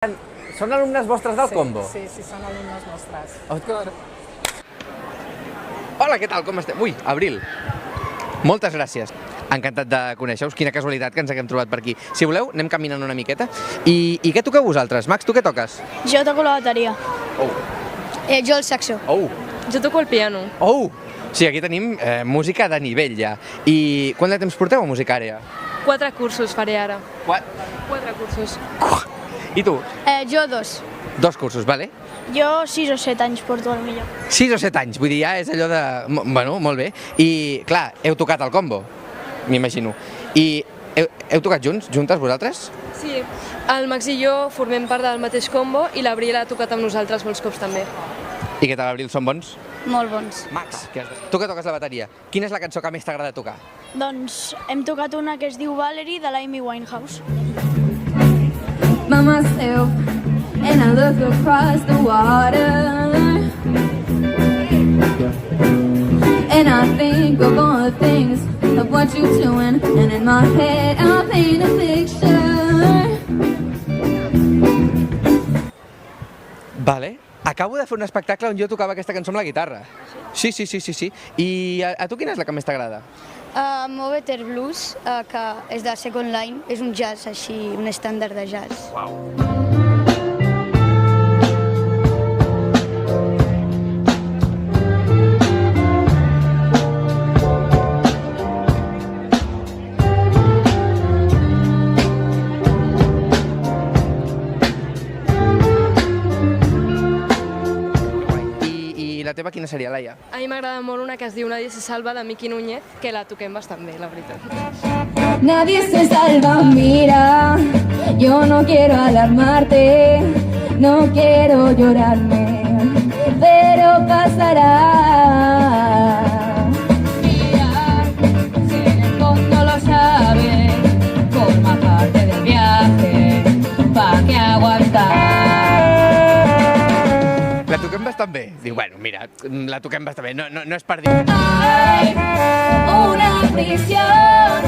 Són alumnes vostres del combo? Sí, són alumnes nostres. Hola, què tal? Com estem? Ui, Abril. Moltes gràcies. Encantat de conèixer-vos. Quina casualitat que ens haguem trobat per aquí. Si voleu, anem caminant una miqueta. I què toqueu vosaltres? Max, tu què toques? Jo toco la bateria. Oh. Jo el saxo. Oh. Jo toco el piano. Oh. Sí, aquí tenim música de nivell ja. I quant de temps porteu a Musicària? 4 cursos faré ara. 4 cursos. I tu? Jo 2. 2 cursos, vale? Jo 6 o 7 anys porto, potser. 6 o 7 anys, vull dir, ja és allò de... Bueno, molt bé. I, clar, heu tocat el combo, m'imagino. I heu tocat juntes vosaltres? Sí, el Max i jo formem part del mateix combo i l'Abril ha tocat amb nosaltres molts cops també. I què tal, Abril, són bons? Molt bons. Max, tu que toques la bateria, quina és la cançó que més t'agrada tocar? Doncs hem tocat una que es diu Valerie, de l'Amy Winehouse. By myself, and I look across the water, and I think of all the things of what you're doing, and in my head I paint a picture. Vale. Acabo de fer un espectacle on jo tocava aquesta cançó amb la guitarra. Sí. I a tu quina és la que més t'agrada? Move Better Blues, que és de Second Line, és un jazz així, un estàndard de jazz. I la teva quina seria, Laia? A mi m'agrada molt una que es diu Nadie se salva, de Miki Núñez, que la toquem bastant bé, la veritat. Nadie se salva, mira, yo no quiero alarmarte, no quiero llorarme, pero pasará. Mira, si en el fondo lo sabes, forma parte del viaje, ¿pa' qué aguantar? La toquem bastant bé. Diu, bueno, mira, la toquem bastant bé, no és per dir... Hay una prisión